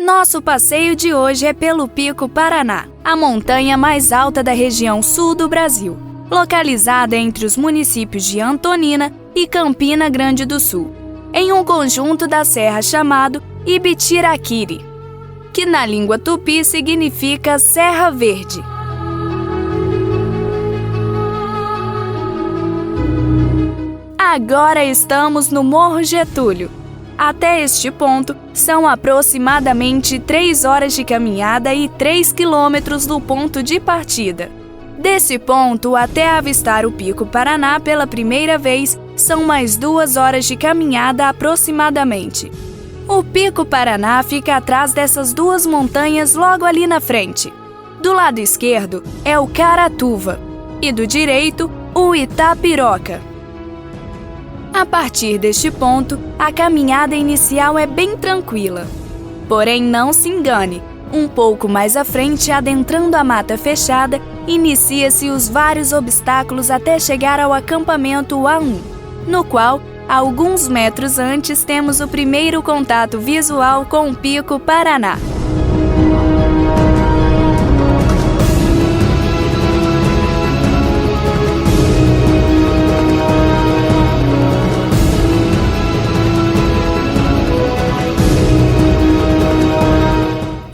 Nosso passeio de hoje é pelo Pico Paraná, a montanha mais alta da região sul do Brasil, localizada entre os municípios de Antonina e Campina Grande do Sul, em um conjunto da serra chamado Ibitiraquiri, que na língua tupi significa Serra Verde. Agora estamos no Morro Getúlio. Até este ponto, são aproximadamente 3 horas de caminhada e 3 quilômetros do ponto de partida. Desse ponto até avistar o Pico Paraná pela primeira vez, são mais 2 horas de caminhada aproximadamente. O Pico Paraná fica atrás dessas 2 montanhas logo ali na frente. Do lado esquerdo é o Caratuva e do direito o Itapiroca. A partir deste ponto, a caminhada inicial é bem tranquila. Porém, não se engane, um pouco mais à frente, adentrando a mata fechada, inicia-se os vários obstáculos até chegar ao acampamento A1, no qual, alguns metros antes, temos o primeiro contato visual com o Pico Paraná.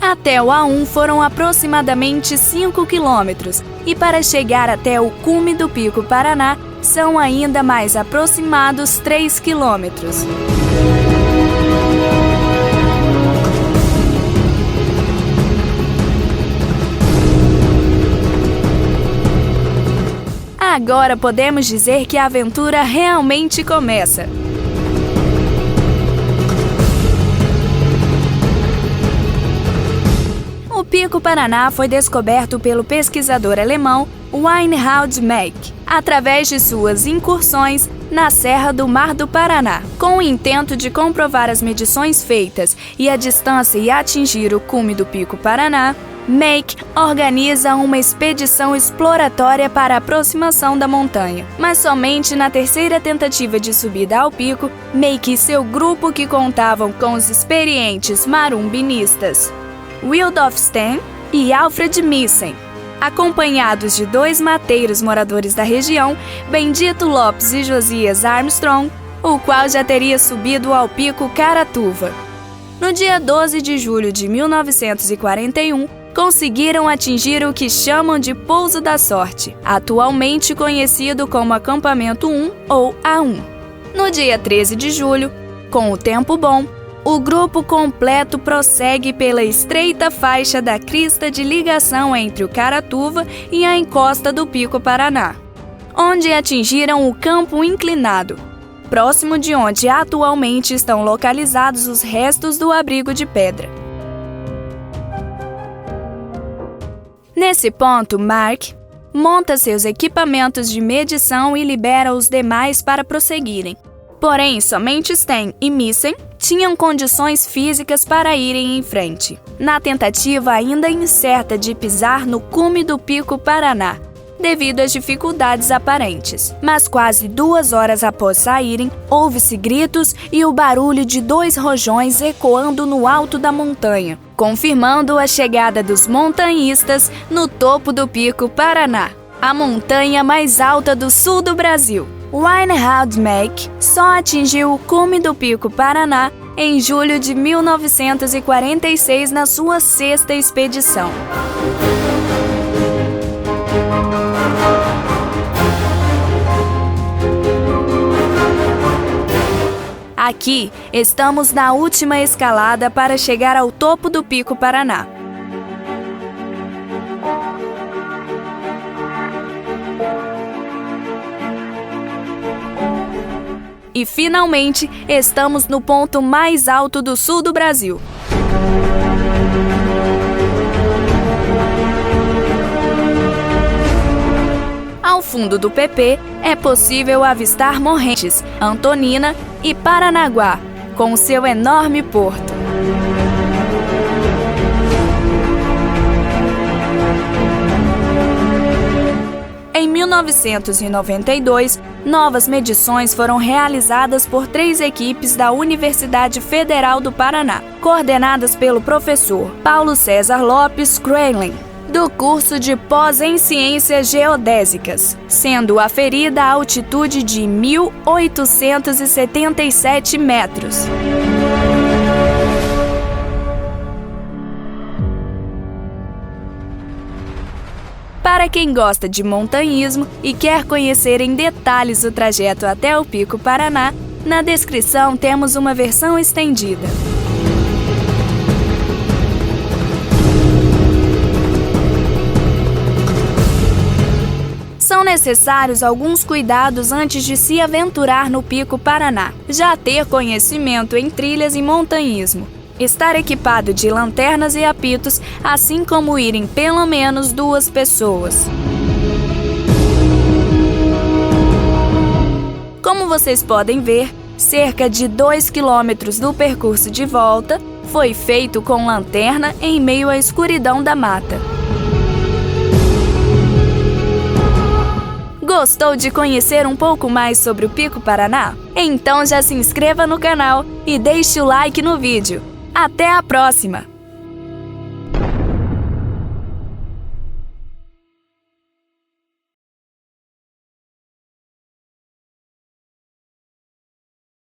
Até o A1 foram aproximadamente 5 quilômetros e para chegar até o cume do Pico Paraná são ainda mais aproximados 3 quilômetros. Agora podemos dizer que a aventura realmente começa. O Pico Paraná foi descoberto pelo pesquisador alemão Reinhard Maick, através de suas incursões na Serra do Mar do Paraná. Com o intento de comprovar as medições feitas e a distância e atingir o cume do Pico Paraná, Maick organiza uma expedição exploratória para a aproximação da montanha. Mas somente na terceira tentativa de subida ao pico, Maick e seu grupo, que contavam com os experientes marumbinistas Wildolf Steen e Alfred Missen, acompanhados de 2 mateiros moradores da região, Bendito Lopes e Josias Armstrong, o qual já teria subido ao Pico Caratuva. No dia 12 de julho de 1941, conseguiram atingir o que chamam de Pouso da Sorte, atualmente conhecido como Acampamento 1 ou A1. No dia 13 de julho, com o tempo bom, o grupo completo prossegue pela estreita faixa da crista de ligação entre o Caratuva e a encosta do Pico Paraná, onde atingiram o campo inclinado, próximo de onde atualmente estão localizados os restos do abrigo de pedra. Nesse ponto, Mark monta seus equipamentos de medição e libera os demais para prosseguirem. Porém, somente Steen e Missen tinham condições físicas para irem em frente, na tentativa ainda incerta de pisar no cume do Pico Paraná, devido às dificuldades aparentes. Mas quase 2 horas após saírem, ouve-se gritos e o barulho de 2 rojões ecoando no alto da montanha, confirmando a chegada dos montanhistas no topo do Pico Paraná, a montanha mais alta do sul do Brasil. Reinhard Maick só atingiu o cume do Pico Paraná em julho de 1946 na sua 6ª expedição. Aqui estamos na última escalada para chegar ao topo do Pico Paraná. E finalmente, estamos no ponto mais alto do sul do Brasil. Ao fundo do PP, é possível avistar Morrentes, Antonina e Paranaguá, com seu enorme porto. Em 1992, novas medições foram realizadas por 3 equipes da Universidade Federal do Paraná, coordenadas pelo professor Paulo César Lopes Crelin, do curso de pós em Ciências Geodésicas, sendo aferida a altitude de 1.877 metros. Para quem gosta de montanhismo e quer conhecer em detalhes o trajeto até o Pico Paraná, na descrição temos uma versão estendida. São necessários alguns cuidados antes de se aventurar no Pico Paraná. Já ter conhecimento em trilhas e montanhismo. Estar equipado de lanternas e apitos, assim como irem pelo menos 2 pessoas. Como vocês podem ver, cerca de 2 quilômetros do percurso de volta foi feito com lanterna em meio à escuridão da mata. Gostou de conhecer um pouco mais sobre o Pico Paraná? Então já se inscreva no canal e deixe o like no vídeo. Até a próxima!